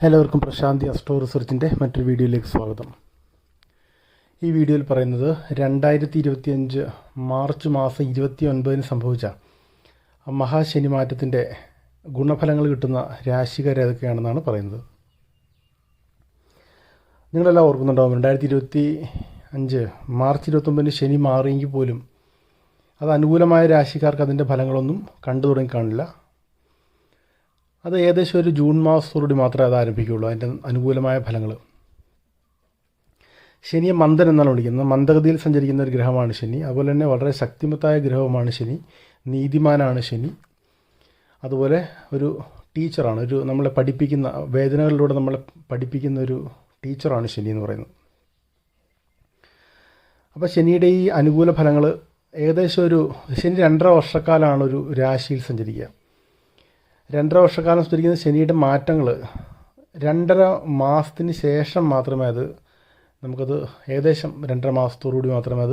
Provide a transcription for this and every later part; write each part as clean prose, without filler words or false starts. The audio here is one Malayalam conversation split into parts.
എല്ലാവർക്കും പ്രശാന്തി അസ്ട്രോ റിസർച്ചിൻ്റെ മറ്റൊരു വീഡിയോയിലേക്ക് സ്വാഗതം. ഈ വീഡിയോയിൽ പറയുന്നത് 2025 മാർച്ച് മാസം 29 സംഭവിച്ച മഹാശനി മാറ്റത്തിൻ്റെ ഗുണഫലങ്ങൾ കിട്ടുന്ന രാശിക്കാർ ഏതൊക്കെയാണെന്നാണ് പറയുന്നത്. നിങ്ങളെല്ലാം ഓർക്കുന്നുണ്ടാവും, 2025 മാർച്ച് 29 ശനി മാറിയെങ്കിൽ പോലും അത് അനുകൂലമായ രാശിക്കാർക്ക് അതിൻ്റെ ഫലങ്ങളൊന്നും കണ്ടു തുടങ്ങി കാണില്ല. അത് ഏകദേശം ഒരു ജൂൺ മാസത്തോടുകൂടി മാത്രമേ അത് ആരംഭിക്കുകയുള്ളൂ, അതിൻ്റെ അനുകൂലമായ ഫലങ്ങൾ. ശനിയെ മന്ദൻ എന്നാണ് വിളിക്കുന്നത്. മന്ദഗതിയിൽ സഞ്ചരിക്കുന്ന ഒരു ഗ്രഹമാണ് ശനി. അതുപോലെ തന്നെ വളരെ ശക്തിമത്തായ ഗ്രഹവുമാണ് ശനി. നീതിമാനാണ് ശനി. അതുപോലെ ഒരു ടീച്ചറാണ്, നമ്മളെ പഠിപ്പിക്കുന്ന, വേദനകളിലൂടെ നമ്മളെ പഠിപ്പിക്കുന്ന ഒരു ടീച്ചറാണ് ശനി എന്ന് പറയുന്നത്. അപ്പോൾ ശനിയുടെ ഈ അനുകൂല ഫലങ്ങൾ ഏകദേശം ശനി 2.5 വർഷക്കാലമാണ് ഒരു രാശിയിൽ സഞ്ചരിക്കുക. 2.5 വർഷക്കാലം സഞ്ചരിക്കുന്ന ശനിയുടെ മാറ്റങ്ങൾ 2.5 മാസത്തിന് ശേഷം മാത്രമേ നമുക്കത് ഏകദേശം 2.5 മാസത്തോടുകൂടി മാത്രമേ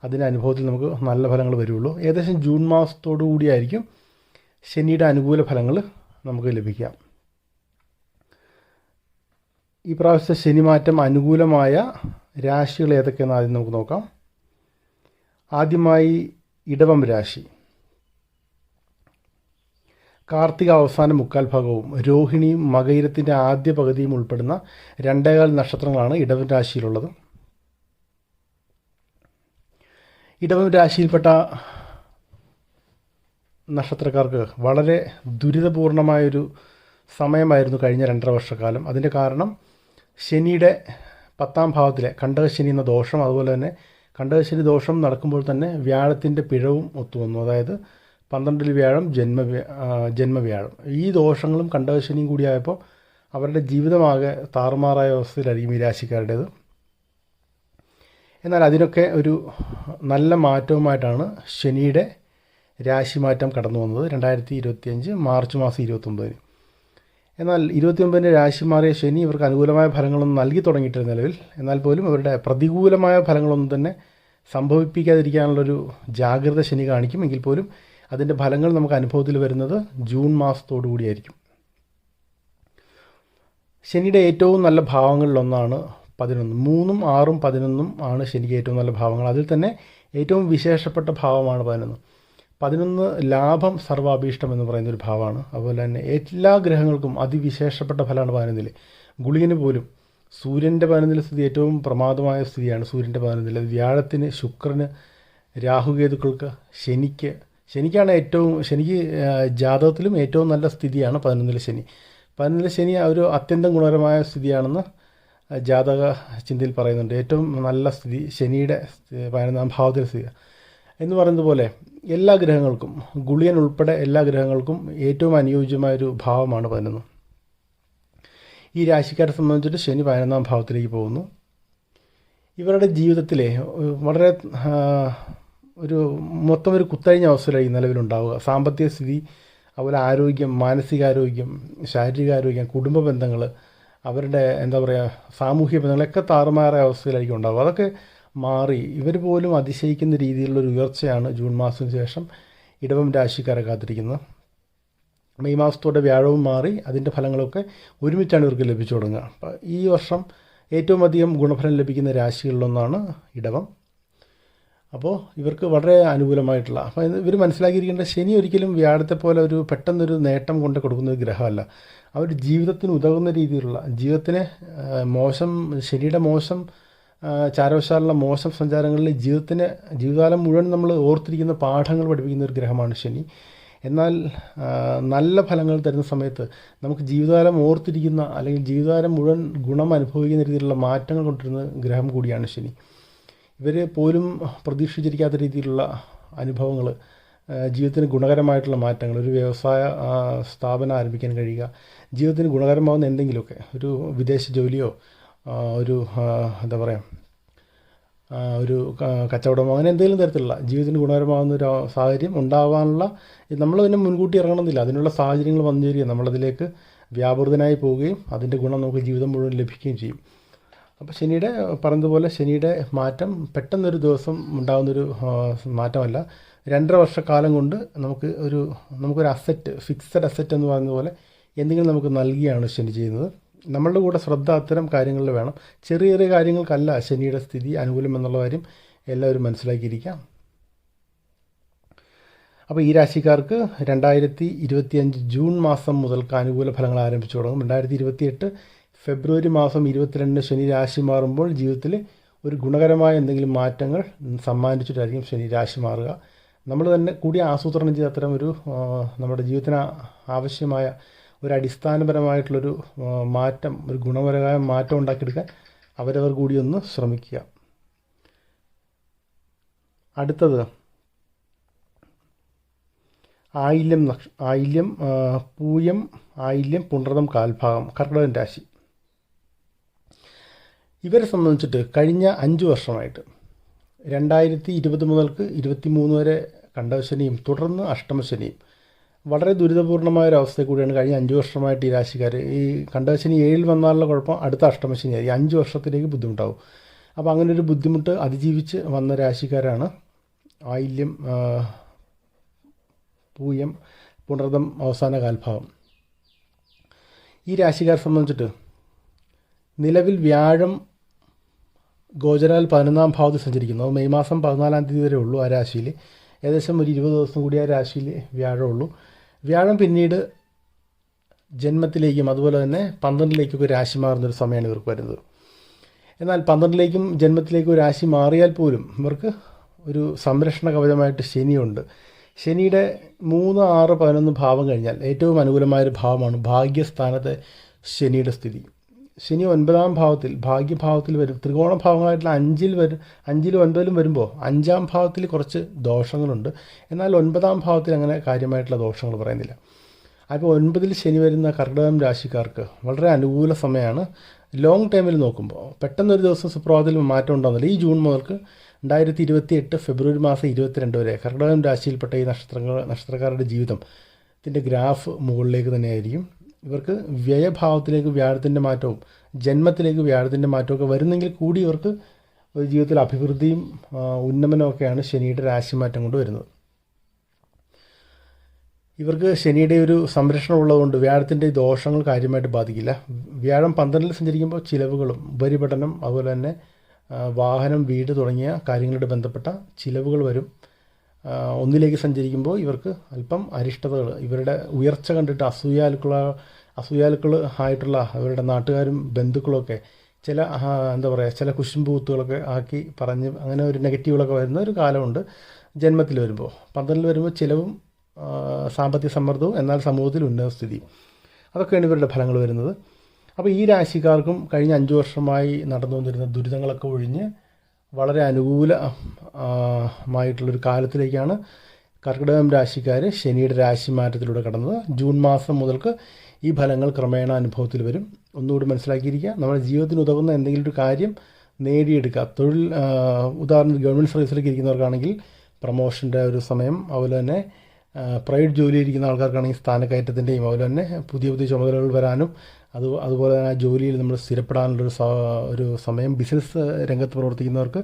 അതിൻ്റെ അനുഭവത്തിൽ നമുക്ക് നല്ല ഫലങ്ങൾ വരുള്ളൂ. ഏകദേശം ജൂൺ മാസത്തോടു കൂടിയായിരിക്കും ശനിയുടെ അനുകൂല ഫലങ്ങൾ നമുക്ക് ലഭിക്കുക. ഈ പ്രാവശ്യത്തെ ശനി മാറ്റം അനുകൂലമായ രാശികൾ ഏതൊക്കെയെന്ന് ആദ്യം നമുക്ക് നോക്കാം. ആദ്യമായി ഇടവം രാശി. കാർത്തിക അവസാന 3/4 ഭാഗവും രോഹിണിയും മകയിരത്തിൻ്റെ ആദ്യ പകുതിയും ഉൾപ്പെടുന്ന 2.25 നക്ഷത്രങ്ങളാണ് ഇടവം രാശിയിലുള്ളത്. ഇടവം രാശിയിൽപ്പെട്ട നക്ഷത്രക്കാർക്ക് വളരെ ദുരിതപൂർണമായൊരു സമയമായിരുന്നു കഴിഞ്ഞ 2.5 വർഷക്കാലം. അതിൻ്റെ കാരണം ശനിയുടെ 10ാം ഭാവത്തിലെ കണ്ടകശനി എന്ന ദോഷം, അതുപോലെ തന്നെ കണ്ടകശനി ദോഷം നടക്കുമ്പോൾ തന്നെ വ്യാഴത്തിൻ്റെ പിഴവും ഒത്തുവന്നു. അതായത് 12ൽ വ്യാഴം, ജന്മവ്യാഴം. ഈ ദോഷങ്ങളും കണ്ടകശനിയും കൂടിയായപ്പോൾ അവരുടെ ജീവിതമാകെ താറുമാറായ അവസ്ഥയിലായിരിക്കും ഈ രാശിക്കാരുടേത്. എന്നാൽ അതിനൊക്കെ ഒരു നല്ല മാറ്റവുമായിട്ടാണ് ശനിയുടെ രാശിമാറ്റം കടന്നു വന്നത് 2025 മാർച്ച് മാസം 29. എന്നാൽ 29 രാശി മാറിയ ശനി ഇവർക്ക് അനുകൂലമായ ഫലങ്ങളൊന്നും നൽകി തുടങ്ങിയിട്ടില്ല നിലവിൽ. എന്നാൽ പോലും അവരുടെ പ്രതികൂലമായ ഫലങ്ങളൊന്നും തന്നെ സംഭവിപ്പിക്കാതിരിക്കാനുള്ളൊരു ജാഗ്രത ശനി കാണിക്കും. എങ്കിൽ പോലും അതിൻ്റെ ഫലങ്ങൾ നമുക്ക് അനുഭവത്തിൽ വരുന്നത് ജൂൺ മാസത്തോടു കൂടിയായിരിക്കും. ശനിയുടെ ഏറ്റവും നല്ല ഭാവങ്ങളിലൊന്നാണ് 11. 3ഉം 6ഉം 11ഉം ആണ് ശനിക്ക് ഏറ്റവും നല്ല ഭാവങ്ങൾ. അതിൽ തന്നെ ഏറ്റവും വിശേഷപ്പെട്ട ഭാവമാണ് 11. 11 ലാഭം സർവാഭീഷ്ടം എന്ന് പറയുന്നൊരു ഭാവമാണ്. അതുപോലെ തന്നെ എല്ലാ ഗ്രഹങ്ങൾക്കും അതിവിശേഷപ്പെട്ട ഫലമാണ് 11. ഗുളികന് പോലും സൂര്യൻ്റെ 11 സ്ഥിതി ഏറ്റവും പ്രമാദമായ സ്ഥിതിയാണ്. സൂര്യൻ്റെ 11 വ്യാഴത്തിന്, ശുക്രന്, രാഹുകേതുക്കൾക്ക്, ശനിക്കാണ് ശനിക്ക് ജാതകത്തിലും ഏറ്റവും നല്ല സ്ഥിതിയാണ് 11 ശനി. 11 ശനി ഒരു അത്യന്തം ഗുണകരമായ സ്ഥിതിയാണെന്ന് ജാതക ചിന്തയിൽ പറയുന്നുണ്ട്. ഏറ്റവും നല്ല സ്ഥിതി ശനിയുടെ 11ാം ഭാവത്തിലെ സ്ഥിതി എന്ന് പറയുന്നത് പോലെ എല്ലാ ഗ്രഹങ്ങൾക്കും, ഗുളിയൻ ഉൾപ്പെടെ എല്ലാ ഗ്രഹങ്ങൾക്കും ഏറ്റവും അനുയോജ്യമായൊരു ഭാവമാണ് 11. ഈ രാശിക്കാരെ സംബന്ധിച്ചിട്ട് ശനി 11ാം ഭാവത്തിലേക്ക് പോകുന്നു. ഇവരുടെ ജീവിതത്തിലെ വളരെ മൊത്തം ഒരു കുത്തഴിഞ്ഞ അവസ്ഥയിലായി നിലവിലുണ്ടാവുക. സാമ്പത്തിക സ്ഥിതി, അതുപോലെ ആരോഗ്യം, മാനസികാരോഗ്യം, ശാരീരികാരോഗ്യം, കുടുംബ ബന്ധങ്ങൾ, അവരുടെ സാമൂഹിക ബന്ധങ്ങളൊക്കെ താറുമാറായ അവസ്ഥയിലായിരിക്കും ഉണ്ടാവുക. അതൊക്കെ മാറി ഇവർ പോലും അതിശയിക്കുന്ന രീതിയിലുള്ളൊരു ഉയർച്ചയാണ് ജൂൺ മാസത്തിന് ശേഷം ഇടവം രാശിക്കാരെ കാത്തിരിക്കുന്നത്. മെയ് മാസത്തോടെ വ്യാഴവും മാറി അതിൻ്റെ ഫലങ്ങളൊക്കെ ഒരുമിച്ചാണ് ഇവർക്ക് ലഭിച്ചു തുടങ്ങുക. അപ്പോൾ ഈ വർഷം ഏറ്റവും അധികം ഗുണഫലം ലഭിക്കുന്ന രാശികളിലൊന്നാണ് ഇടവം. അപ്പോൾ ഇവർക്ക് വളരെ അനുകൂലമായിട്ടുള്ള, അപ്പോൾ ഇവർ മനസ്സിലാക്കിയിരിക്കേണ്ട, ശനി ഒരിക്കലും വ്യാഴത്തെ പോലെ പെട്ടെന്നൊരു നേട്ടം കൊണ്ട് കൊടുക്കുന്ന ഒരു ഗ്രഹമല്ല. അവർ ജീവിതത്തിന് ഉതകുന്ന രീതിയിലുള്ള, ജീവിതത്തിന് ശനിയുടെ മോശം ചാരവശാലുള്ള മോശം സഞ്ചാരങ്ങളിൽ ജീവിതകാലം മുഴുവൻ നമ്മൾ ഓർത്തിരിക്കുന്ന പാഠങ്ങൾ പഠിപ്പിക്കുന്ന ഒരു ഗ്രഹമാണ് ശനി. എന്നാൽ നല്ല ഫലങ്ങൾ തരുന്ന സമയത്ത് നമുക്ക് ജീവിതകാലം ഓർത്തിരിക്കുന്ന, അല്ലെങ്കിൽ ജീവിതകാലം മുഴുവൻ ഗുണം അനുഭവിക്കുന്ന രീതിയിലുള്ള മാറ്റങ്ങൾ കൊണ്ടുവരുന്ന ഗ്രഹം കൂടിയാണ് ശനി. ഇവർ പോലും പ്രതീക്ഷിച്ചിരിക്കാത്ത രീതിയിലുള്ള അനുഭവങ്ങൾ, ജീവിതത്തിന് ഗുണകരമായിട്ടുള്ള മാറ്റങ്ങൾ, ഒരു വ്യവസായ സ്ഥാപനം ആരംഭിക്കാൻ കഴിയുക, ജീവിതത്തിന് ഗുണകരമാകുന്ന എന്തെങ്കിലുമൊക്കെ, ഒരു വിദേശ ജോലിയോ, ഒരു ഒരു കച്ചവടമോ, അങ്ങനെ എന്തെങ്കിലും തരത്തിലുള്ള ജീവിതത്തിന് ഗുണകരമാകുന്ന ഒരു സാഹചര്യം ഉണ്ടാകാനുള്ള, നമ്മൾ തന്നെ മുൻകൂട്ടി ഇറങ്ങണമെന്നില്ല, അതിനുള്ള സാഹചര്യങ്ങൾ വന്നു ചേരുകയും നമ്മളതിലേക്ക് വ്യാപൃതനായി പോവുകയും അതിൻ്റെ ഗുണം നമുക്ക് ജീവിതം മുഴുവൻ ലഭിക്കുകയും ചെയ്യും. അപ്പോൾ പറഞ്ഞതുപോലെ ശനിയുടെ മാറ്റം പെട്ടെന്നൊരു ദിവസം ഉണ്ടാകുന്നൊരു മാറ്റമല്ല. 2.5 വർഷക്കാലം കൊണ്ട് നമുക്കൊരു അസറ്റ്, ഫിക്സഡ് അസറ്റ് എന്ന് പറയുന്ന പോലെ എന്തെങ്കിലും നമുക്ക് നൽകിയാണ് ശനി ചെയ്യുന്നത്. നമ്മളുടെ കൂടെ ശ്രദ്ധ അത്തരം കാര്യങ്ങളിൽ വേണം. ചെറിയ ചെറിയ കാര്യങ്ങൾക്കല്ല ശനിയുടെ സ്ഥിതി അനുകൂലം എന്നുള്ള കാര്യം എല്ലാവരും മനസ്സിലാക്കിയിരിക്കാം. അപ്പോൾ ഈ രാശിക്കാർക്ക് 2025 ജൂൺ മാസം മുതൽക്ക് അനുകൂല ഫലങ്ങൾ ആരംഭിച്ചു തുടങ്ങും. 2028 ഫെബ്രുവരി മാസം 22 ശനി രാശി മാറുമ്പോൾ ജീവിതത്തിൽ ഒരു ഗുണകരമായ എന്തെങ്കിലും മാറ്റങ്ങൾ സമ്മാനിച്ചിട്ടായിരിക്കും ശനി രാശി മാറുക. നമ്മൾ തന്നെ കൂടി ആസൂത്രണം ചെയ്ത അത്തരം ഒരു നമ്മുടെ ജീവിതത്തിന് ആവശ്യമായ ഒരു അടിസ്ഥാനപരമായിട്ടുള്ളൊരു മാറ്റം, ഒരു ഗുണപരമായ മാറ്റം ഉണ്ടാക്കിയെടുക്കാൻ അവരവർ കൂടി ഒന്ന് ശ്രമിക്കുക. അടുത്തത് ആയില്യം, പൂയം, ആയില്യം, പുണർതം കാൽഭാഗം, കർക്കിടകൻ രാശി. ഇവരെ സംബന്ധിച്ചിട്ട് കഴിഞ്ഞ 5 വർഷമായിട്ട് 2020 മുതൽക്ക് 23 വരെ കണ്ടകശനിയും തുടർന്ന് അഷ്ടമശനിയും വളരെ ദുരിതപൂർണമായൊരവസ്ഥയിൽ കൂടിയാണ് കഴിഞ്ഞ 5 വർഷമായിട്ട് ഈ രാശിക്കാർ. ഈ കണ്ടകശനി 7 വന്നാലുള്ള കുഴപ്പം അടുത്ത അഷ്ടമശനിയായി 5 വർഷത്തിലേക്ക് ബുദ്ധിമുട്ടാവും. അപ്പോൾ അങ്ങനെ ഒരു ബുദ്ധിമുട്ട് അതിജീവിച്ച് വന്ന രാശിക്കാരാണ് ആയില്യം, പൂയം, പുണർതം അവസാന കാൽഭാവം. ഈ രാശിക്കാരെ സംബന്ധിച്ചിട്ട് നിലവിൽ വ്യാഴം ഗോചരാൽ 11-ാം ഭാവത്തിൽ സഞ്ചരിക്കുന്നു. മെയ് മാസം 14-ാം തീയതി വരെ ഉള്ളൂ ആ രാശിയിൽ. ഏകദേശം ഒരു 20 ദിവസം കൂടി ആ രാശിയിൽ വ്യാഴമുള്ളൂ. വ്യാഴം പിന്നീട് ജന്മത്തിലേക്കും അതുപോലെ തന്നെ 12-ലേക്കൊക്കെ രാശി മാറുന്നൊരു സമയമാണ് ഇവർക്ക് വരുന്നത്. എന്നാൽ 12-ലേക്കും ജന്മത്തിലേക്കും രാശി മാറിയാൽ പോലും ഇവർക്ക് ഒരു സംരക്ഷണ കവചമായിട്ട് ശനിയുണ്ട്. ശനിയുടെ 3, 6, 11 ഭാവം കഴിഞ്ഞാൽ ഏറ്റവും അനുകൂലമായൊരു ഭാവമാണ് ഭാഗ്യസ്ഥാനത്തെ ശനിയുടെ സ്ഥിതി. ശനി 9-ാം ഭാവത്തിൽ ഭാഗ്യഭാവത്തിൽ വരും. ത്രികോണ ഭാവങ്ങളായിട്ടുള്ള 5-ൽ 5-ലും 9-ലും വരുമ്പോൾ 5-ാം ഭാവത്തിൽ കുറച്ച് ദോഷങ്ങളുണ്ട്. എന്നാൽ 9-ാം ഭാവത്തിൽ അങ്ങനെ കാര്യമായിട്ടുള്ള ദോഷങ്ങൾ പറയുന്നില്ല. അപ്പോൾ 9-ൽ ശനി വരുന്ന കർക്കിടകം രാശിക്കാർക്ക് വളരെ അനുകൂല സമയമാണ്. ലോങ് ടൈമിൽ നോക്കുമ്പോൾ പെട്ടെന്നൊരു ദിവസം സുപ്രഭാതത്തിൽ മാറ്റം ഉണ്ടാകുന്നില്ല. ഈ ജൂൺ മുതൽക്ക് 2028 ഫെബ്രുവരി മാസം 22 വരെ കർക്കിടകം രാശിയിൽപ്പെട്ട ഈ നക്ഷത്രക്കാരുടെ ജീവിതത്തിൻ്റെ ഗ്രാഫ് മുകളിലേക്ക് തന്നെയായിരിക്കും. ഇവർക്ക് വ്യയഭാവത്തിലേക്ക് വ്യാഴത്തിൻ്റെ മാറ്റവും ജന്മത്തിലേക്ക് വ്യാഴത്തിൻ്റെ മാറ്റമൊക്കെ വരുന്നെങ്കിൽ കൂടി ഇവർക്ക് ഒരു ജീവിതത്തിൽ അഭിവൃദ്ധിയും ഉന്നമനമൊക്കെയാണ് ശനിയുടെ രാശിമാറ്റം കൊണ്ട് വരുന്നത്. ഇവർക്ക് ശനിയുടെ ഒരു സംരക്ഷണം ഉള്ളതുകൊണ്ട് വ്യാഴത്തിൻ്റെ ദോഷങ്ങൾ കാര്യമായിട്ട് ബാധിക്കില്ല. വ്യാഴം 12-ൽ സഞ്ചരിക്കുമ്പോൾ ചിലവുകളും ഉപരിപഠനം അതുപോലെ തന്നെ വാഹനം, വീട് തുടങ്ങിയ കാര്യങ്ങളുടെ ബന്ധപ്പെട്ട ചിലവുകൾ വരും. 1-ലേക്ക് സഞ്ചരിക്കുമ്പോൾ ഇവർക്ക് അല്പം അരിഷ്ടതകൾ, ഇവരുടെ ഉയർച്ച കണ്ടിട്ട് അസൂയാലുക്കൾ ആയിട്ടുള്ള അവരുടെ നാട്ടുകാരും ബന്ധുക്കളൊക്കെ ചില ചില കുശുമ്പൂത്തുകളൊക്കെ ആക്കി പറഞ്ഞ് അങ്ങനെ ഒരു നെഗറ്റീവുകളൊക്കെ വരുന്ന ഒരു കാലമുണ്ട് ജന്മത്തിൽ വരുമ്പോൾ. 12-ൽ വരുമ്പോൾ ചിലവും സാമ്പത്തിക സമ്മർദ്ദവും എന്നാൽ സമൂഹത്തിൽ ഉന്നതസ്ഥിതി, അതൊക്കെയാണ് ഇവരുടെ ഫലങ്ങൾ വരുന്നത്. അപ്പോൾ ഈ രാശിക്കാർക്കും കഴിഞ്ഞ 5 വർഷമായി നടന്നു വന്നിരുന്ന ദുരിതങ്ങളൊക്കെ ഒഴിഞ്ഞ് വളരെ അനുകൂലമായിട്ടുള്ളൊരു കാലത്തിലേക്കാണ് കർക്കിടകം രാശിക്കാർ ശനിയുടെ രാശി മാറ്റത്തിലൂടെ കടന്നത്. ജൂൺ മാസം മുതൽക്ക് ഈ ഫലങ്ങൾ ക്രമേണ അനുഭവത്തിൽ വരും. ഒന്നുകൂടി മനസ്സിലാക്കിയിരിക്കുക, നമ്മുടെ ജീവിതത്തിന് ഉതകുന്ന എന്തെങ്കിലും ഒരു കാര്യം നേടിയെടുക്കുക. തൊഴിൽ, ഉദാഹരണത്തിന് ഗവൺമെൻറ് സർവീസിലേക്ക് ഇരിക്കുന്നവർക്കാണെങ്കിൽ പ്രൊമോഷൻ്റെ ഒരു സമയം, അതുപോലെ തന്നെ പ്രൈവറ്റ് ജോലിയിൽ ഇരിക്കുന്ന ആൾക്കാർക്കാണെങ്കിൽ സ്ഥാനക്കയറ്റത്തിൻ്റെയും അതുപോലെ തന്നെ പുതിയ ചുമതലകൾ വരാനും അതുപോലെ തന്നെ ആ ജോലിയിൽ നമ്മൾ സ്ഥിരപ്പെടാനുള്ളൊരു സമയം. ബിസിനസ് രംഗത്ത് പ്രവർത്തിക്കുന്നവർക്ക്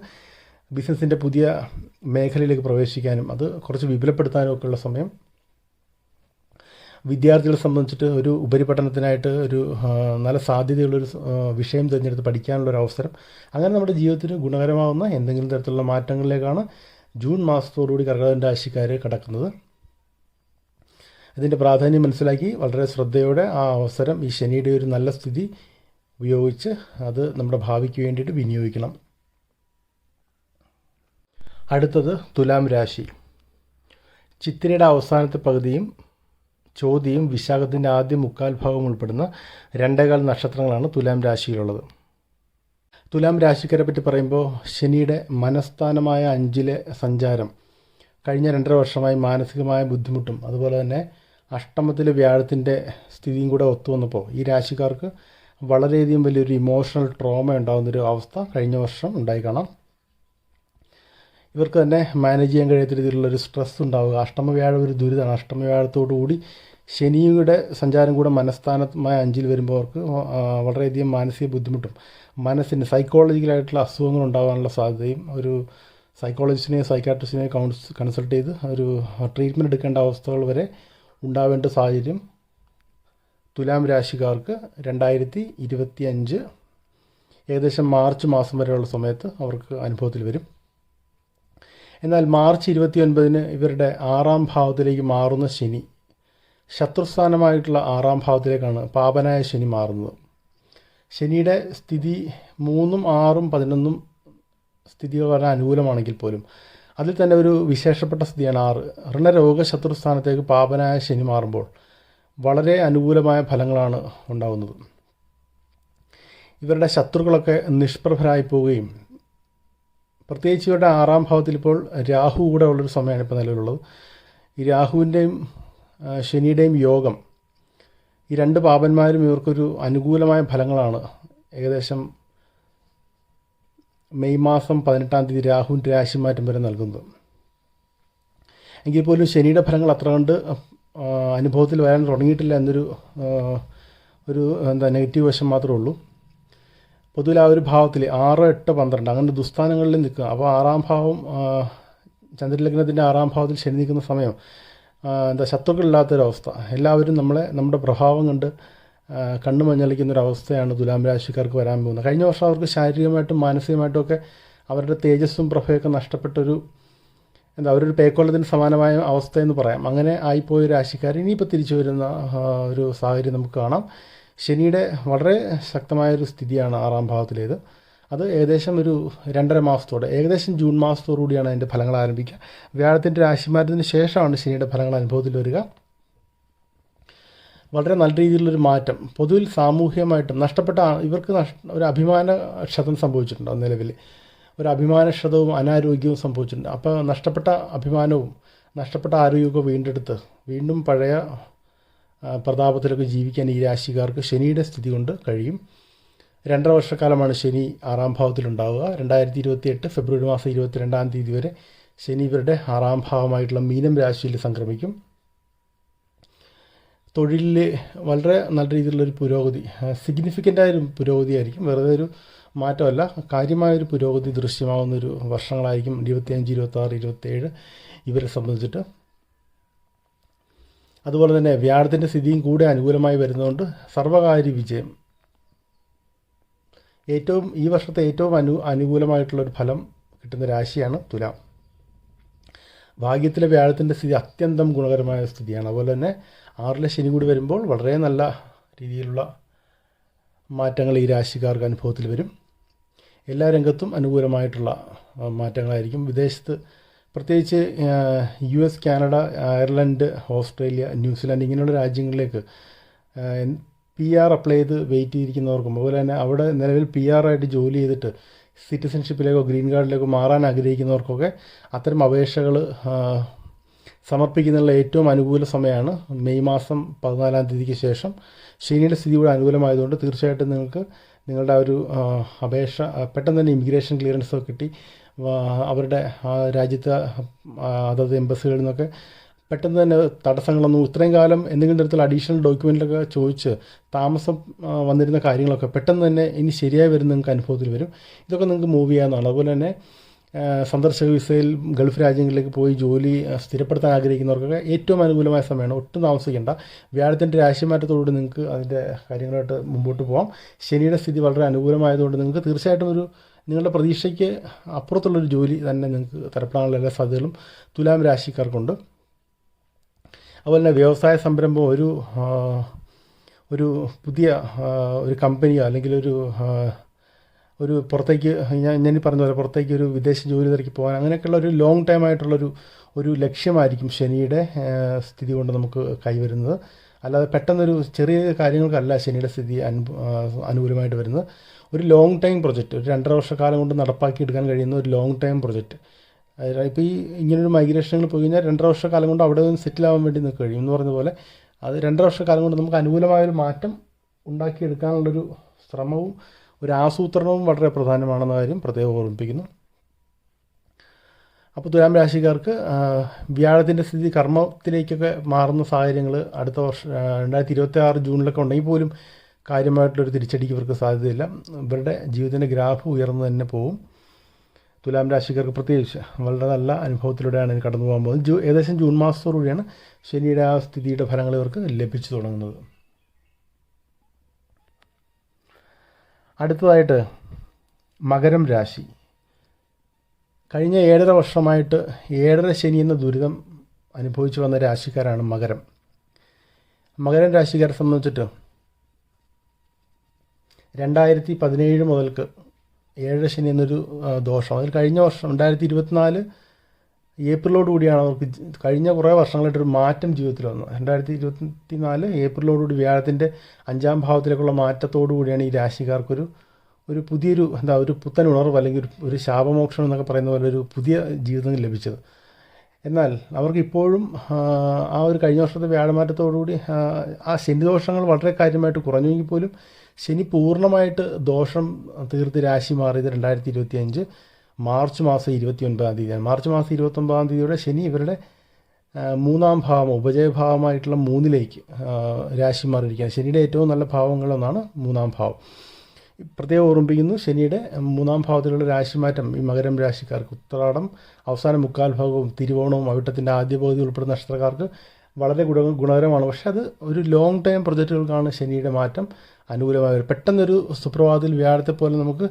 ബിസിനസ്സിൻ്റെ പുതിയ മേഖലയിലേക്ക് പ്രവേശിക്കാനും അത് കുറച്ച് വിപുലപ്പെടുത്താനും ഒക്കെയുള്ള സമയം. വിദ്യാർത്ഥികളെ സംബന്ധിച്ചിട്ട് ഒരു ഉപരിപഠനത്തിനായിട്ട് ഒരു നല്ല സാധ്യതയുള്ളൊരു വിഷയം തിരഞ്ഞെടുത്ത് പഠിക്കാനുള്ളൊരു അവസരം. അങ്ങനെ നമ്മുടെ ജീവിതത്തിന് ഗുണകരമാവുന്ന എന്തെങ്കിലും തരത്തിലുള്ള മാറ്റങ്ങളിലേക്കാണ് ജൂൺ മാസത്തോടുകൂടി കർക്കിടകം രാശിക്കാർ കടക്കുന്നത്. ഇതിൻ്റെ പ്രാധാന്യം മനസ്സിലാക്കി വളരെ ശ്രദ്ധയോടെ ആ അവസരം, ഈ ശനിയുടെ ഒരു നല്ല സ്ഥിതി ഉപയോഗിച്ച് അത് നമ്മുടെ ഭാവിക്ക് വേണ്ടിയിട്ട് വിനിയോഗിക്കണം. അടുത്തത് തുലാം രാശി. ചിത്തിരയുടെ അവസാനത്തെ പകുതിയും ചോതിയും വിശാഖത്തിൻ്റെ ആദ്യ 3/4 ഭാഗം ഉൾപ്പെടുന്ന 2.25 നക്ഷത്രങ്ങളാണ് തുലാം രാശിയിലുള്ളത്. തുലാം രാശിക്കാരെ പറ്റി പറയുമ്പോൾ ശനിയുടെ മനസ്ഥാനമായ 5-ലെ സഞ്ചാരം കഴിഞ്ഞ 2.5 വർഷമായി മാനസികമായ ബുദ്ധിമുട്ടും അതുപോലെ തന്നെ അഷ്ടമത്തിലെ വ്യാഴത്തിൻ്റെ സ്ഥിതിയും കൂടെ ഒത്തുവന്നപ്പോൾ ഈ രാശിക്കാർക്ക് വളരെയധികം വലിയൊരു ഇമോഷണൽ ട്രോമ ഉണ്ടാകുന്നൊരു അവസ്ഥ കഴിഞ്ഞ വർഷം ഉണ്ടായി കാണാം. ഇവർക്ക് തന്നെ മാനേജ് ചെയ്യാൻ കഴിയാത്ത രീതിയിലുള്ളൊരു സ്ട്രെസ് ഉണ്ടാവുക. അഷ്ടമവ്യാഴം ഒരു ദുരിതമാണ്. അഷ്ടമവ്യാഴത്തോടുകൂടി ശനിയുടെ സഞ്ചാരം കൂടെ മനസ്ഥാനമായ 5-ൽ വരുമ്പോൾ അവർക്ക് വളരെയധികം മാനസിക ബുദ്ധിമുട്ടും മനസ്സിന് സൈക്കോളജിക്കലായിട്ടുള്ള അസുഖങ്ങൾ ഉണ്ടാകാനുള്ള സാധ്യതയും, ഒരു സൈക്കോളജിസ്റ്റിനെയോ സൈക്കാട്രിസ്റ്റിനെയോ കൺസൾട്ട് ചെയ്ത് ഒരു ട്രീറ്റ്മെൻറ്റ് എടുക്കേണ്ട അവസ്ഥകൾ വരെ ഉണ്ടാവേണ്ട സാഹചര്യം തുലാം രാശിക്കാർക്ക് 2025 ഏകദേശം മാർച്ച് മാസം വരെയുള്ള സമയത്ത് അവർക്ക് അനുഭവത്തിൽ വരും. എന്നാൽ മാർച്ച് 29 ഇവരുടെ 6ാം ഭാവത്തിലേക്ക് മാറുന്ന ശനി, ശത്രുസ്ഥാനമായിട്ടുള്ള 6ാം ഭാവത്തിലേക്കാണ് പാപനായ ശനി മാറുന്നത്. ശനിയുടെ സ്ഥിതി 3, 6, 11 സ്ഥിതികൾ വളരെ അനുകൂലമാണെങ്കിൽ പോലും അതിൽ തന്നെ ഒരു വിശേഷപ്പെട്ട സ്ഥിതിയാണ് 6. ഋണരോഗ ശത്രുസ്ഥാനത്തേക്ക് പാപനായ ശനി മാറുമ്പോൾ വളരെ അനുകൂലമായ ഫലങ്ങളാണ് ഉണ്ടാകുന്നത്. ഇവരുടെ ശത്രുക്കളൊക്കെ നിഷ്പ്രഭരായി പോവുകയും, പ്രത്യേകിച്ച് ഇവരുടെ 6ാം ഭാവത്തിൽ ഇപ്പോൾ രാഹു കൂടെ ഉള്ളൊരു സമയമാണ് ഇപ്പോൾ നിലവിലുള്ളത്. ഈ രാഹുവിൻ്റെയും ശനിയുടെയും യോഗം, ഈ 2 പാപന്മാരും ഇവർക്കൊരു അനുകൂലമായ ഫലങ്ങളാണ് ഏകദേശം മെയ് മാസം 18-ാം തീയതി രാഹുവിൻ്റെ രാശിമാറ്റം വരെ നൽകുന്നത്. എങ്കിൽ പോലും ശനിയുടെ ഫലങ്ങൾ അത്ര കണ്ട് അനുഭവത്തിൽ വരാൻ തുടങ്ങിയിട്ടില്ല എന്നൊരു നെഗറ്റീവ് വശം മാത്രമേ ഉള്ളൂ. പൊതുവിൽ ആ ഒരു ഭാവത്തിൽ 6, 8, 12 അങ്ങനെ ദുസ്ഥാനങ്ങളിൽ നിൽക്കുക. അപ്പോൾ 6ാം ഭാവം, ചന്ദ്രലഗ്നത്തിൻ്റെ 6ാം ഭാവത്തിൽ ശനി നിൽക്കുന്ന സമയം ശത്രുക്കളില്ലാത്തൊരവസ്ഥ. എല്ലാവരും നമ്മുടെ പ്രഭാവം കണ്ട് കണ്ണു മഞ്ഞളിക്കുന്നൊരവസ്ഥയാണ് തുലാം രാശിക്കാർക്ക് വരാൻ പോകുന്നത്. കഴിഞ്ഞ വർഷം അവർക്ക് ശാരീരികമായിട്ടും മാനസികമായിട്ടും ഒക്കെ അവരുടെ തേജസ്സും പ്രഭയൊക്കെ നഷ്ടപ്പെട്ടൊരു അവരൊരു പേക്കോളത്തിന് സമാനമായ അവസ്ഥയെന്ന് പറയാം. അങ്ങനെ ആയിപ്പോയ രാശിക്കാർ ഇനിയിപ്പോൾ തിരിച്ചു വരുന്ന ഒരു സാഹചര്യം നമുക്ക് കാണാം. ശനിയുടെ വളരെ ശക്തമായൊരു സ്ഥിതിയാണ് 6ാം ഭാവത്തിലേത്. അത് ഏകദേശം ഒരു 2.5 മാസത്തോടെ, ഏകദേശം ജൂൺ മാസത്തോടു കൂടിയാണ് അതിൻ്റെ ഫലങ്ങൾ ആരംഭിക്കുക. വ്യാഴത്തിൻ്റെ രാശിമാറ്റത്തിന് ശേഷമാണ് ശനിയുടെ ഫലങ്ങൾ അനുഭവത്തിൽ വരിക. വളരെ നല്ല രീതിയിലുള്ളൊരു മാറ്റം. പൊതുവിൽ സാമൂഹികമായിട്ടും നഷ്ടപ്പെട്ട ഇവർക്ക് ഒരു അഭിമാനക്ഷതം സംഭവിച്ചിട്ടുണ്ട്. നിലവിൽ ഒരു അഭിമാനക്ഷതവും അനാരോഗ്യവും സംഭവിച്ചിട്ടുണ്ട്. അപ്പോൾ നഷ്ടപ്പെട്ട അഭിമാനവും നഷ്ടപ്പെട്ട ആരോഗ്യമൊക്കെ വീണ്ടെടുത്ത് വീണ്ടും പഴയ പ്രതാപത്തിലൊക്കെ ജീവിക്കാൻ ഈ രാശിക്കാർക്ക് ശനിയുടെ സ്ഥിതി കൊണ്ട് കഴിയും. 2.5 വർഷക്കാലമാണ് ശനി 6ാം ഭാവത്തിലുണ്ടാവുക. 2028 ഫെബ്രുവരി മാസം 22-ാം തീയതി വരെ ശനി ഇവരുടെ 6ാം ഭാവമായിട്ടുള്ള മീനം രാശിയിൽ സംക്രമിക്കും. തൊഴിലിൽ വളരെ നല്ല രീതിയിലുള്ളൊരു പുരോഗതി, സിഗ്നിഫിക്കൻ്റായൊരു പുരോഗതിയായിരിക്കും. വെറുതെ ഒരു മാറ്റമല്ല, കാര്യമായൊരു പുരോഗതി ദൃശ്യമാവുന്നൊരു വർഷങ്ങളായിരിക്കും 25, 26, 27 ഇവരെ സംബന്ധിച്ചിട്ട്. അതുപോലെ തന്നെ വ്യാഴത്തിൻ്റെ സ്ഥിതിയും കൂടെ അനുകൂലമായി വരുന്നതുകൊണ്ട് സർവകാര്യ വിജയം, ഈ വർഷത്തെ ഏറ്റവും അനുകൂലമായിട്ടുള്ളൊരു ഫലം കിട്ടുന്ന രാശിയാണ് തുലാം. ഭാഗ്യത്തിലെ വ്യാഴത്തിൻ്റെ സ്ഥിതി അത്യന്തം ഗുണകരമായ സ്ഥിതിയാണ്. അതുപോലെ തന്നെ 6ലെ ശനി കൂടി വരുമ്പോൾ വളരെ നല്ല രീതിയിലുള്ള മാറ്റങ്ങൾ ഈ രാശിക്കാർക്ക് അനുഭവത്തിൽ വരും. എല്ലാ രംഗത്തും അനുകൂലമായിട്ടുള്ള മാറ്റങ്ങളായിരിക്കും. വിദേശത്ത് പ്രത്യേകിച്ച് US, Canada, Ireland, Australia, New Zealand ഇങ്ങനെയുള്ള രാജ്യങ്ങളിലേക്ക് PR അപ്ലൈ ചെയ്ത് വെയിറ്റ് ചെയ്തിരിക്കുന്നവർക്കും, അതുപോലെ തന്നെ അവിടെ നിലവിൽ PR ആയിട്ട് ജോലി ചെയ്തിട്ട് സിറ്റിസൺഷിപ്പിലേക്കോ ഗ്രീൻ കാർഡിലേക്കോ മാറാൻ ആഗ്രഹിക്കുന്നവർക്കൊക്കെ അത്തരം അപേക്ഷകൾ സമർപ്പിക്കുന്നതിനുള്ള ഏറ്റവും അനുകൂല സമയമാണ് മെയ് മാസം 14-ാം തീയതിക്ക് ശേഷം. ശനിയുടെ സ്ഥിതി കൂടെ അനുകൂലമായതുകൊണ്ട് തീർച്ചയായിട്ടും നിങ്ങൾക്ക് നിങ്ങളുടെ ആ ഒരു അപേക്ഷ പെട്ടെന്ന് തന്നെ ഇമിഗ്രേഷൻ ക്ലിയറൻസ് ഒക്കെ കിട്ടി അവരുടെ രാജ്യത്തെ അതത് എംബസികളിൽ നിന്നൊക്കെ പെട്ടെന്ന് തന്നെ തടസ്സങ്ങളൊന്നും ഇത്രയും കാലം എന്തെങ്കിലും തരത്തിലുള്ള അഡീഷണൽ ഡോക്യുമെൻറ്റിലൊക്കെ ചോദിച്ച് താമസം വന്നിരുന്ന കാര്യങ്ങളൊക്കെ പെട്ടെന്ന് തന്നെ ഇനി ശരിയായി വരുന്ന നിങ്ങൾക്ക് അനുഭവത്തിൽ വരും. ഇതൊക്കെ നിങ്ങൾക്ക് മൂവ് ചെയ്യാവുന്നതാണ്. അതുപോലെ തന്നെ സന്ദർശക വിസയിൽ ഗൾഫ് രാജ്യങ്ങളിലേക്ക് പോയി ജോലി സ്ഥിരപ്പെടുത്താൻ ആഗ്രഹിക്കുന്നവർക്കൊക്കെ ഏറ്റവും അനുകൂലമായ സമയമാണ്. ഒട്ടും താമസിക്കേണ്ട. വ്യാഴത്തിൻ്റെ രാശിമാറ്റത്തോടുകൂടി നിങ്ങൾക്ക് അതിൻ്റെ കാര്യങ്ങളായിട്ട് മുമ്പോട്ട് പോകാം. ശനിയുടെ സ്ഥിതി വളരെ അനുകൂലമായതുകൊണ്ട് നിങ്ങൾക്ക് തീർച്ചയായിട്ടും നിങ്ങളുടെ പ്രതീക്ഷയ്ക്ക് അപ്പുറത്തുള്ളൊരു ജോലി തന്നെ നിങ്ങൾക്ക് തരപ്പെടാനുള്ള എല്ലാ സാധ്യതകളും തുലാം രാശിക്കാർക്കുണ്ട്. അതുപോലെ തന്നെ വ്യവസായ സംരംഭം, ഒരു പുതിയ ഒരു കമ്പനിയോ അല്ലെങ്കിൽ ഒരു പുറത്തേക്ക് ഞാൻ പറഞ്ഞ പോലെ പുറത്തേക്ക് ഒരു വിദേശ ജോലി തിരക്കി പോകാൻ അങ്ങനെയൊക്കെയുള്ള ഒരു ലോങ് ടൈം ആയിട്ടുള്ളൊരു ലക്ഷ്യമായിരിക്കും ശനിയുടെ സ്ഥിതി കൊണ്ട് നമുക്ക് കൈവരുന്നത്. അല്ലാതെ പെട്ടെന്നൊരു ചെറിയ കാര്യങ്ങൾക്കല്ല ശനിയുടെ സ്ഥിതി അനുകൂലമായിട്ട് വരുന്നത്. ഒരു ലോങ് ടൈം പ്രൊജക്റ്റ്, ഒരു 2.5 വർഷക്കാലം കൊണ്ട് നടപ്പാക്കിയെടുക്കാൻ കഴിയുന്ന ഒരു ലോങ് ടൈം പ്രൊജക്റ്റ്. ഇപ്പോൾ ഇങ്ങനൊരു മൈഗ്രേഷനുകൾ പോയി കഴിഞ്ഞാൽ 2.5 വർഷക്കാലം കൊണ്ട് അവിടെ നിന്ന് സെറ്റിൽ ആവാൻ വേണ്ടി നിങ്ങൾക്ക് കഴിയും എന്ന് പറഞ്ഞ പോലെ അത് 2.5 വർഷക്കാലം കൊണ്ട് നമുക്ക് അനുകൂലമായൊരു മാറ്റം ഉണ്ടാക്കിയെടുക്കാനുള്ളൊരു ശ്രമവും ഒരു ആസൂത്രണവും വളരെ പ്രധാനമാണെന്ന കാര്യം പ്രത്യേകം ഓർമ്മിപ്പിക്കുന്നു. അപ്പോൾ തുലാം രാശിക്കാർക്ക് വ്യാഴത്തിൻ്റെ സ്ഥിതി കർമ്മത്തിലേക്കൊക്കെ മാറുന്ന സാഹചര്യങ്ങൾ അടുത്ത വർഷം 2026 ജൂണിലൊക്കെ ഉണ്ടെങ്കിൽ പോലും കാര്യമായിട്ടുള്ളൊരു തിരിച്ചടിക്ക് ഇവർക്ക് സാധ്യതയില്ല. ഇവരുടെ ജീവിതത്തിൻ്റെ ഗ്രാഫ് ഉയർന്നു തന്നെ പോകും. തുലാം രാശിക്കാർക്ക് പ്രത്യേകിച്ച് വളരെ നല്ല അനുഭവത്തിലൂടെയാണ് ഇത് കടന്നു പോകാൻ പോകുന്നത്. ഏകദേശം ജൂൺ മാസത്തോടുകൂടിയാണ് ശനിയുടെ ആ സ്ഥിതിയുടെ ഫലങ്ങൾ ഇവർക്ക് ലഭിച്ചു തുടങ്ങുന്നത്. അടുത്തതായിട്ട് മകരം രാശി. കഴിഞ്ഞ 7.5 വർഷമായിട്ട് 7.5 ശനി എന്ന ദുരിതം അനുഭവിച്ചു വന്ന രാശിക്കാരാണ് മകരം രാശിക്കാരെ സംബന്ധിച്ചിട്ട് 2017 മുതൽക്ക് 7.5 ശനി എന്നൊരു ദോഷം, അതിൽ കഴിഞ്ഞ വർഷം 2024 ഏപ്രിലോടുകൂടിയാണ് അവർക്ക് കഴിഞ്ഞ കുറേ വർഷങ്ങളായിട്ടൊരു മാറ്റം ജീവിതത്തിൽ വന്നത്. 2024 ഏപ്രിലോടുകൂടി വ്യാഴത്തിൻ്റെ 5ാം ഭാവത്തിലേക്കുള്ള മാറ്റത്തോടു കൂടിയാണ് ഈ രാശിക്കാർക്കൊരു പുതിയൊരു ഒരു പുത്തൻ ഉണർവ് അല്ലെങ്കിൽ ഒരു ശാപമോക്ഷം എന്നൊക്കെ പറയുന്ന പോലെ ഒരു പുതിയ ജീവിതം ലഭിച്ചത്. എന്നാൽ അവർക്ക് ഇപ്പോഴും ആ ഒരു കഴിഞ്ഞ വർഷത്തെ വ്യാഴമാറ്റത്തോടുകൂടി ആ ശനിദോഷങ്ങൾ വളരെ കാര്യമായിട്ട് കുറഞ്ഞെങ്കിൽ പോലും ശനി പൂർണ്ണമായിട്ട് ദോഷം തീർത്ത് രാശി മാറിയത് 2025 മാർച്ച് മാസം 29-ാം തീയതിയാണ്. മാർച്ച് മാസം 29-ാം തീയതിയോടെ ശനി ഇവരുടെ 3ാം ഭാവം ഉപജയഭാവമായിട്ടുള്ള 3ലേക്ക് രാശി മാറിയിരിക്കുകയാണ്. ശനിയുടെ ഏറ്റവും നല്ല ഭാവങ്ങളൊന്നാണ് 3ാം ഭാവം. പ്രത്യേകം ഓർമ്മിപ്പിക്കുന്നു, ശനിയുടെ 3ാം ഭാവത്തിലുള്ള രാശിമാറ്റം ഈ മകരം രാശിക്കാർക്ക് ഉത്രാടം അവസാന 3/4 ഭാഗവും തിരുവോണവും അവിട്ടത്തിൻ്റെ ആദ്യ പകുതി ഉൾപ്പെടുന്ന നക്ഷത്രക്കാർക്ക് വളരെ ഗുണകരമാണ്. പക്ഷേ അത് ഒരു ലോങ് ടൈം പ്രൊജക്റ്റുകൾക്കാണ് ശനിയുടെ മാറ്റം അനുകൂലമായി. പെട്ടെന്നൊരു സുപ്രഭാതത്തിൽ വ്യാഴത്തെ പോലെ നമുക്ക്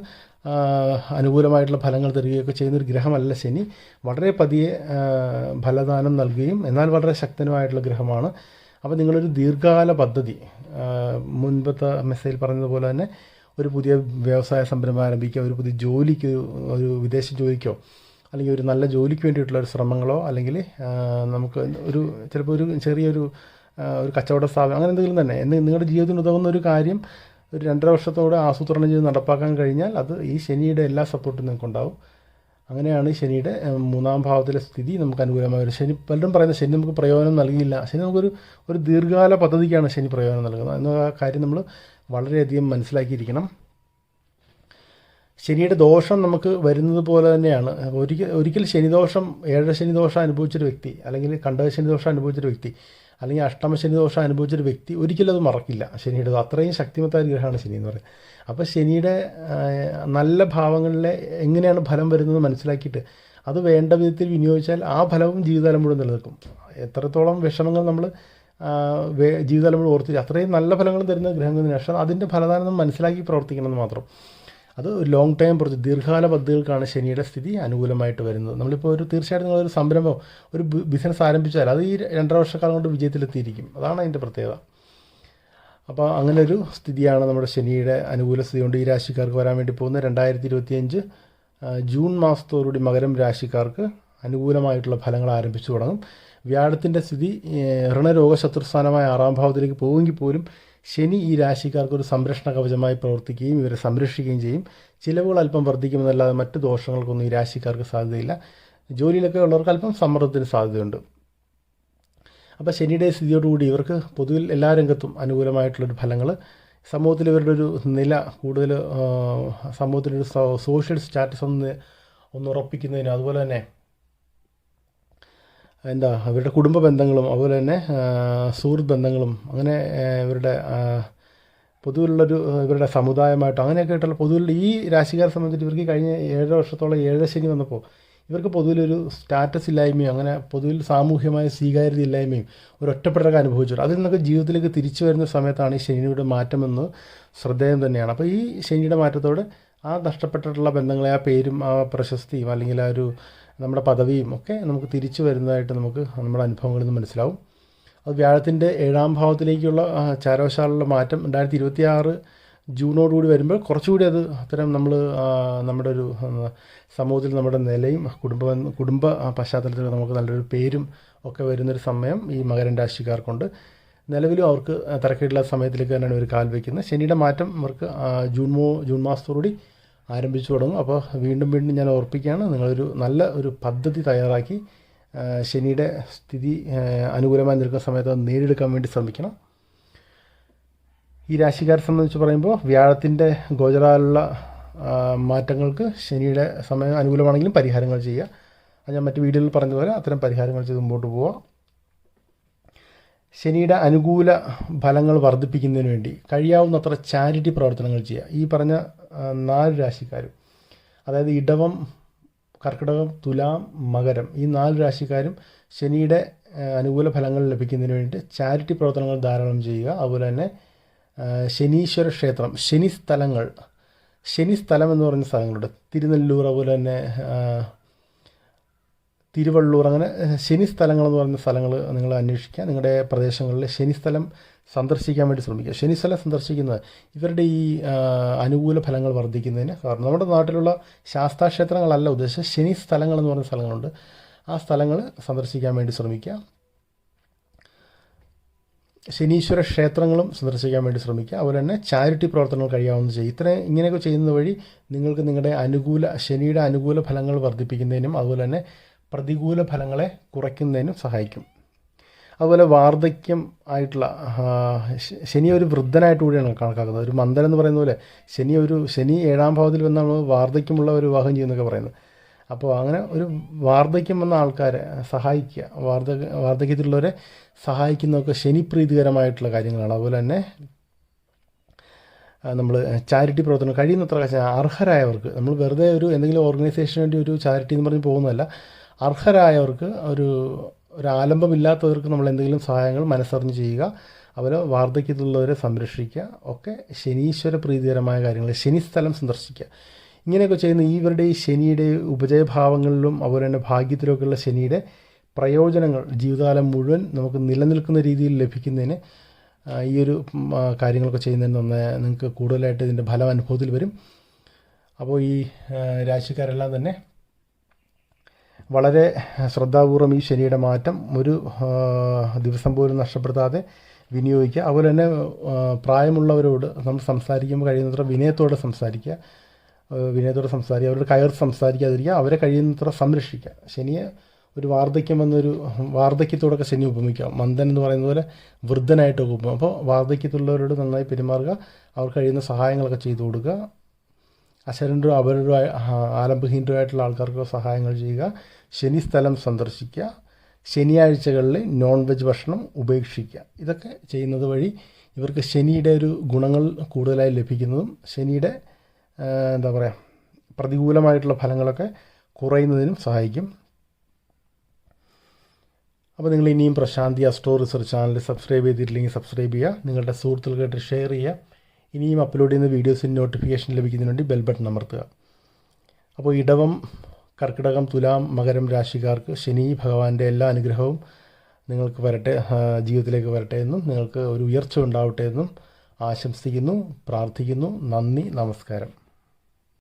അനുകൂലമായിട്ടുള്ള ഫലങ്ങൾ തരികയൊക്കെ ചെയ്യുന്നൊരു ഗ്രഹമല്ല ശനി. വളരെ പതിയെ ഫലദാനം നൽകുകയും എന്നാൽ വളരെ ശക്തനുമായിട്ടുള്ള ഗ്രഹമാണ്. അപ്പോൾ നിങ്ങളൊരു ദീർഘകാല പദ്ധതി, മുൻപത്തെ മെസ്സേജിൽ പറഞ്ഞതുപോലെ തന്നെ ഒരു പുതിയ വ്യവസായ സംരംഭം ആരംഭിക്കുക, ഒരു പുതിയ ജോലിക്ക്, ഒരു വിദേശ ജോലിക്കോ അല്ലെങ്കിൽ ഒരു നല്ല ജോലിക്ക് വേണ്ടിയിട്ടുള്ള ഒരു ശ്രമങ്ങളോ, അല്ലെങ്കിൽ നമുക്ക് ചിലപ്പോൾ ഒരു ചെറിയൊരു കച്ചവട സ്ഥാപനം, അങ്ങനെ എന്തെങ്കിലും തന്നെ നിങ്ങളുടെ ജീവിതത്തിന് ഉതകുന്ന ഒരു കാര്യം ഒരു 2.5 വർഷത്തോടെ ആസൂത്രണം ചെയ്ത് നടപ്പാക്കാൻ കഴിഞ്ഞാൽ അത് ഈ ശനിയുടെ എല്ലാ സപ്പോർട്ടും നിങ്ങൾക്കുണ്ടാവും. അങ്ങനെയാണ് ശനിയുടെ 3ാം ഭാവത്തിലെ സ്ഥിതി നമുക്ക് അനുകൂലമായ ഒരു ശനി. പലരും പറയുന്നത് ശനി നമുക്ക് പ്രയോജനം നൽകിയില്ല. ശനി നമുക്കൊരു ദീർഘകാല പദ്ധതിക്കാണ് ശനി പ്രയോജനം നൽകുന്നത് എന്ന കാര്യം നമ്മൾ വളരെയധികം മനസ്സിലാക്കിയിരിക്കണം. ശനിയുടെ ദോഷം നമുക്ക് വരുന്നത് പോലെ തന്നെയാണ്. ഒരിക്കൽ ശനിദോഷം 7.5 ശനിദോഷം അനുഭവിച്ചൊരു വ്യക്തി, അല്ലെങ്കിൽ കണ്ടക ശനിദോഷം അനുഭവിച്ചൊരു വ്യക്തി, അല്ലെങ്കിൽ അഷ്ടമ ശനിദോഷം അനുഭവിച്ചൊരു വ്യക്തി ഒരിക്കലും അത് മറക്കില്ല. ശനിയുടെ അത്രയും ശക്തിമത്തായ ഗ്രഹമാണ് ശനി എന്ന് പറയുന്നത്. അപ്പോൾ ശനിയുടെ നല്ല ഭാവങ്ങളിലെ എങ്ങനെയാണ് ഫലം വരുന്നത് മനസ്സിലാക്കിയിട്ട് അത് വേണ്ട വിധത്തിൽ വിനിയോഗിച്ചാൽ ആ ഫലവും ജീവിതകാലം മുഴുവൻ നിലനിൽക്കും. എത്രത്തോളം വിഷമങ്ങൾ നമ്മൾ ജീവിതകാലം മുഴുവൻ ഓർത്തില്ല, അത്രയും നല്ല ഫലങ്ങൾ തരുന്ന ഗ്രഹങ്ങളിൽ പക്ഷേ അതിൻ്റെ ഫലദാനം മനസ്സിലാക്കി പ്രവർത്തിക്കണമെന്ന് മാത്രം. അത് ലോങ് ടൈം ദീർഘകാല പദ്ധതികൾക്കാണ് ശനിയുടെ സ്ഥിതി അനുകൂലമായിട്ട് വരുന്നത്. നമ്മളിപ്പോൾ തീർച്ചയായിട്ടും നിങ്ങളൊരു സംരംഭം, ഒരു ബിസിനസ് ആരംഭിച്ചാൽ അത് ഈ 2.5 വർഷക്കാലം കൊണ്ട് വിജയത്തിലെത്തിയിരിക്കും. അതാണ് അതിൻ്റെ പ്രത്യേകത. അപ്പോൾ അങ്ങനെ ഒരു സ്ഥിതിയാണ് നമ്മുടെ ശനിയുടെ അനുകൂല സ്ഥിതി കൊണ്ട് ഈ രാശിക്കാർക്ക് വരാൻ വേണ്ടി പോകുന്നത്. 2025 ജൂൺ മാസത്തോടുകൂടി മകരം രാശിക്കാർക്ക് അനുകൂലമായിട്ടുള്ള ഫലങ്ങൾ ആരംഭിച്ചു തുടങ്ങും. വ്യാഴത്തിൻ്റെ സ്ഥിതി ഋണരോഗ ശത്രുസ്ഥാനമായ 6ാം ഭാവത്തിലേക്ക് പോകുമെങ്കിൽ പോലും ശനി ഈ രാശിക്കാർക്ക് ഒരു സംരക്ഷണ കവചമായി പ്രവർത്തിക്കുകയും ഇവരെ സംരക്ഷിക്കുകയും ചെയ്യും. ചിലവുകൾ അല്പം വർദ്ധിക്കുമെന്നല്ലാതെ മറ്റ് ദോഷങ്ങൾക്കൊന്നും ഈ രാശിക്കാർക്ക് സാധ്യതയില്ല. ജോലിയിലൊക്കെ ഉള്ളവർക്ക് അല്പം സമ്മർദ്ദത്തിന് സാധ്യതയുണ്ട്. അപ്പോൾ ശനിയുടെ സ്ഥിതിയോടുകൂടി ഇവർക്ക് പൊതുവിൽ എല്ലാ രംഗത്തും അനുകൂലമായിട്ടുള്ളൊരു ഫലങ്ങൾ, സമൂഹത്തിൽ ഇവരുടെ ഒരു നില കൂടുതൽ, സമൂഹത്തിലൊരു സോഷ്യൽ സ്റ്റാറ്റസ് ഒന്ന് ഉറപ്പിക്കുന്നതിനും, അതുപോലെ തന്നെ അവരുടെ കുടുംബ ബന്ധങ്ങളും അതുപോലെ തന്നെ സുഹൃത്ത് ബന്ധങ്ങളും, അങ്ങനെ ഇവരുടെ പൊതുവിലുള്ളൊരു ഇവരുടെ സമുദായമായിട്ടോ അങ്ങനെയൊക്കെ ആയിട്ടുള്ള പൊതുവിൽ ഈ രാശിക്കാരെ സംബന്ധിച്ച് ഇവർക്ക് കഴിഞ്ഞ 7 വർഷത്തോളം 7 ശനി വന്നപ്പോൾ ഇവർക്ക് പൊതുവിലൊരു സ്റ്റാറ്റസ് ഇല്ലായ്മയും അങ്ങനെ പൊതുവിൽ സാമൂഹ്യമായ സ്വീകാര്യത ഇല്ലായ്മയും ഒരു ഒറ്റപ്പെടലൊക്കെ അനുഭവിച്ചു. അതിൽ നിന്നൊക്കെ ജീവിതത്തിലേക്ക് തിരിച്ചു വരുന്ന സമയത്താണ് ഈ ശനിയുടെ മാറ്റമെന്ന് ശ്രദ്ധേയം തന്നെയാണ്. അപ്പോൾ ഈ ശനിയുടെ മാറ്റത്തോടെ ആ നഷ്ടപ്പെട്ടിട്ടുള്ള ബന്ധങ്ങളെ, ആ പേരും ആ പ്രശസ്തിയും അല്ലെങ്കിൽ ആ ഒരു നമ്മുടെ പദവിയും ഒക്കെ നമുക്ക് തിരിച്ചു വരുന്നതായിട്ട് നമുക്ക് നമ്മുടെ അനുഭവങ്ങളിൽ നിന്ന് മനസ്സിലാവും. അത് വ്യാഴത്തിൻ്റെ 7ാം ഭാവത്തിലേക്കുള്ള ചാരവശാലുള്ള മാറ്റം 2026 ജൂണോടുകൂടി വരുമ്പോൾ കുറച്ചുകൂടി അത് അത്തരം നമ്മുടെ ഒരു സമൂഹത്തിൽ നമ്മുടെ നിലയും കുടുംബ പശ്ചാത്തലത്തിൽ നമുക്ക് നല്ലൊരു പേരും ഒക്കെ വരുന്നൊരു സമയം ഈ മകരം രാശിക്കാർക്കുണ്ട്. നിലവിലും അവർക്ക് തിരക്കിട്ടുള്ള സമയത്തിലേക്ക് തന്നെയാണ് ഇവർ കാൽ വയ്ക്കുന്നത്. ശനിയുടെ മാറ്റം അവർക്ക് ജൂൺ മാസത്തോടുകൂടി ആരംഭിച്ചു തുടങ്ങും. അപ്പോൾ വീണ്ടും ഞാൻ ഓർപ്പിക്കുകയാണ്, നിങ്ങളൊരു നല്ല ഒരു പദ്ധതി തയ്യാറാക്കി ശനിയുടെ സ്ഥിതി അനുകൂലമായി നിൽക്കുന്ന സമയത്ത് അത് നേടിയെടുക്കാൻ വേണ്ടി ശ്രമിക്കണം. ഈ രാശിക്കാരെ സംബന്ധിച്ച് പറയുമ്പോൾ വ്യാഴത്തിൻ്റെ ഗോചരാലുള്ള മാറ്റങ്ങൾക്ക് ശനിയുടെ സമയം അനുകൂലമാണെങ്കിലും പരിഹാരങ്ങൾ ചെയ്യുക. അത് ഞാൻ മറ്റു വീഡിയോയിൽ പറഞ്ഞതുപോലെ അത്തരം പരിഹാരങ്ങൾ ചെയ്ത് മുമ്പോട്ട് പോവുക. ശനിയുടെ അനുകൂല ഫലങ്ങൾ വർദ്ധിപ്പിക്കുന്നതിന് വേണ്ടി കഴിയാവുന്നത്ര ചാരിറ്റി പ്രവർത്തനങ്ങൾ ചെയ്യുക. ഈ പറഞ്ഞ 4 രാശിക്കാരും, അതായത് ഇടവം, കർക്കിടകം, തുലാം, മകരം, ഈ 4 രാശിക്കാരും ശനിയുടെ അനുകൂല ഫലങ്ങൾ ലഭിക്കുന്നതിന് വേണ്ടി ചാരിറ്റി പ്രവർത്തനങ്ങൾ ധാരാളം ചെയ്യുക. അതുപോലെ തന്നെ ശനീശ്വര ക്ഷേത്രം, ശനി സ്ഥലങ്ങൾ ശനി സ്ഥലം എന്ന് പറഞ്ഞ സ്ഥലങ്ങളുണ്ട്. തിരുനെല്ലൂർ, അതുപോലെ തന്നെ തിരുവള്ളൂർ, അങ്ങനെ ശനി സ്ഥലങ്ങളെന്ന് പറയുന്ന സ്ഥലങ്ങൾ നിങ്ങൾ അന്വേഷിക്കുക. നിങ്ങളുടെ പ്രദേശങ്ങളിൽ ശനി സ്ഥലം സന്ദർശിക്കാൻ വേണ്ടി ശ്രമിക്കുക. ശനി സ്ഥലം സന്ദർശിക്കുന്നത് ഇവരുടെ ഈ അനുകൂല ഫലങ്ങൾ വർദ്ധിക്കുന്നതിന് കാരണം. നമ്മുടെ നാട്ടിലുള്ള ശാസ്താക്ഷേത്രങ്ങളല്ല ഉദ്ദേശിച്ചത്, ശനി സ്ഥലങ്ങളെന്ന് പറയുന്ന സ്ഥലങ്ങളുണ്ട്. ആ സ്ഥലങ്ങൾ സന്ദർശിക്കാൻ വേണ്ടി ശ്രമിക്കുക. ശനീശ്വര ക്ഷേത്രങ്ങളും സന്ദർശിക്കാൻ വേണ്ടി ശ്രമിക്കുക. അതുപോലെ തന്നെ ചാരിറ്റി പ്രവർത്തനങ്ങൾ കഴിയാവുന്ന ചെയ്യുക. ഇങ്ങനെയൊക്കെ ചെയ്യുന്നത് വഴി നിങ്ങൾക്ക് നിങ്ങളുടെ ശനിയുടെ അനുകൂല ഫലങ്ങൾ വർദ്ധിപ്പിക്കുന്നതിനും അതുപോലെ തന്നെ പ്രതികൂല ഫലങ്ങളെ കുറയ്ക്കുന്നതിനും സഹായിക്കും. അതുപോലെ വാർദ്ധക്യം ആയിട്ടുള്ള ശനി ഒരു വൃദ്ധനായിട്ട് കൂടിയാണ് കണക്കാക്കുന്നത്. ഒരു മന്ദൻ എന്ന് പറയുന്ന പോലെ ശനി 7ാം ഭാവത്തിൽ വന്ന് നമ്മൾ വാർദ്ധക്യമുള്ള ഒരു വിവാഹം ചെയ്യുന്നൊക്കെ പറയുന്നത്. അപ്പോൾ അങ്ങനെ ഒരു വാർദ്ധക്യം വന്ന ആൾക്കാരെ സഹായിക്കുക, വാർദ്ധക്യത്തിലുള്ളവരെ സഹായിക്കുന്നതൊക്കെ ശനിപ്രീതികരമായിട്ടുള്ള കാര്യങ്ങളാണ്. അതുപോലെ തന്നെ നമ്മൾ ചാരിറ്റി പ്രവർത്തനം കഴിയുന്നത്ര അർഹരായവർക്ക്, നമ്മൾ വെറുതെ എന്തെങ്കിലും ഓർഗനൈസേഷന് വേണ്ടി ഒരു ചാരിറ്റി എന്ന് പറഞ്ഞ് പോകുന്നതല്ല, അർഹരായവർക്ക് ഒരു ആലംബമില്ലാത്തവർക്ക് നമ്മൾ എന്തെങ്കിലും സഹായങ്ങൾ മനസ്സറിഞ്ഞ് ചെയ്യുക. അതുപോലെ വാർദ്ധക്യത്തിലുള്ളവരെ സംരക്ഷിക്കുക. ഒക്കെ ശനീശ്വര പ്രീതികരമായ കാര്യങ്ങൾ. ശനി സ്ഥലം സന്ദർശിക്കുക. ഇങ്ങനെയൊക്കെ ചെയ്യുന്ന ഇവരുടെ ഈ ശനിയുടെ ഉപജയഭാവങ്ങളിലും അതുപോലെ തന്നെ ഭാഗ്യത്തിലൊക്കെയുള്ള ശനിയുടെ പ്രയോജനങ്ങൾ ജീവിതകാലം മുഴുവൻ നമുക്ക് നിലനിൽക്കുന്ന രീതിയിൽ ലഭിക്കുന്നതിന് ഈ ഒരു കാര്യങ്ങളൊക്കെ ചെയ്യുന്നതിന് നിങ്ങൾക്ക് കൂടുതലായിട്ട് ഇതിൻ്റെ ഫലം അനുഭവത്തിൽ വരും. അപ്പോൾ ഈ രാശിക്കാരെല്ലാം തന്നെ വളരെ ശ്രദ്ധാപൂർവം ഈ ശനിയുടെ മാറ്റം ഒരു ദിവസം പോലും നഷ്ടപ്പെടുത്താതെ വിനിയോഗിക്കുക. അതുപോലെ തന്നെ പ്രായമുള്ളവരോട് നമ്മൾ സംസാരിക്കുമ്പോൾ കഴിയുന്നത്ര വിനയത്തോടെ സംസാരിക്കുക. അവരോട് കയർ സംസാരിക്കാതിരിക്കുക. അവരെ കഴിയുന്നത്ര സംരക്ഷിക്കുക. ശനിയെ ഒരു വാർദ്ധക്യത്തോടൊക്കെ ശനി ഉപമിക്കാം. മന്ദൻ എന്ന് പറയുന്ന പോലെ വൃദ്ധനായിട്ടൊക്കെ ഉപമിക്കാം. അപ്പോൾ വാർദ്ധക്യത്തുള്ളവരോട് നന്നായി പെരുമാറുക. അവർ കഴിയുന്ന സഹായങ്ങളൊക്കെ ചെയ്തു കൊടുക്കുക. അശരണരും അവരുടെ ആലംബഹീനരുമായിട്ടുള്ള ആൾക്കാർക്ക് സഹായങ്ങൾ ചെയ്യുക. ശനി സ്ഥലം സന്ദർശിക്കുക. ശനിയാഴ്ചകളിൽ നോൺ വെജ് ഭക്ഷണം ഉപേക്ഷിക്കുക. ഇതൊക്കെ ചെയ്യുന്നത് വഴി ഇവർക്ക് ശനിയുടെ ഒരു ഗുണങ്ങൾ കൂടുതലായി ലഭിക്കുന്നതും ശനിയുടെ പ്രതികൂലമായിട്ടുള്ള ഫലങ്ങളൊക്കെ കുറയുന്നതിനും സഹായിക്കും. അപ്പോൾ നിങ്ങൾ ഇനിയും പ്രശാന്തി അസ്ട്രോ റിസർച്ച് ചാനൽ സബ്സ്ക്രൈബ് ചെയ്തിട്ടില്ലെങ്കിൽ സബ്സ്ക്രൈബ് ചെയ്യുക. നിങ്ങളുടെ സുഹൃത്തുക്കൾക്കായിട്ട് ഷെയർ ചെയ്യുക. ഇനിയും അപ്ലോഡ് ചെയ്യുന്ന വീഡിയോസിന് നോട്ടിഫിക്കേഷൻ ലഭിക്കുന്നതിന് വേണ്ടി ബെൽ ബട്ടൺ അമർത്തുക. അപ്പോൾ ഇടവം, കർക്കിടകം, തുലാം, മകരം രാശിക്കാർക്ക് ശനി ഭഗവാന്റെ എല്ലാ അനുഗ്രഹവും നിങ്ങൾക്ക് ജീവിതത്തിലേക്ക് വരട്ടെ എന്നും നിങ്ങൾക്ക് ഒരു ഉയർച്ച ഉണ്ടാവട്ടെ എന്നും ആശംസിക്കുന്നു, പ്രാർത്ഥിക്കുന്നു. നന്ദി, നമസ്കാരം.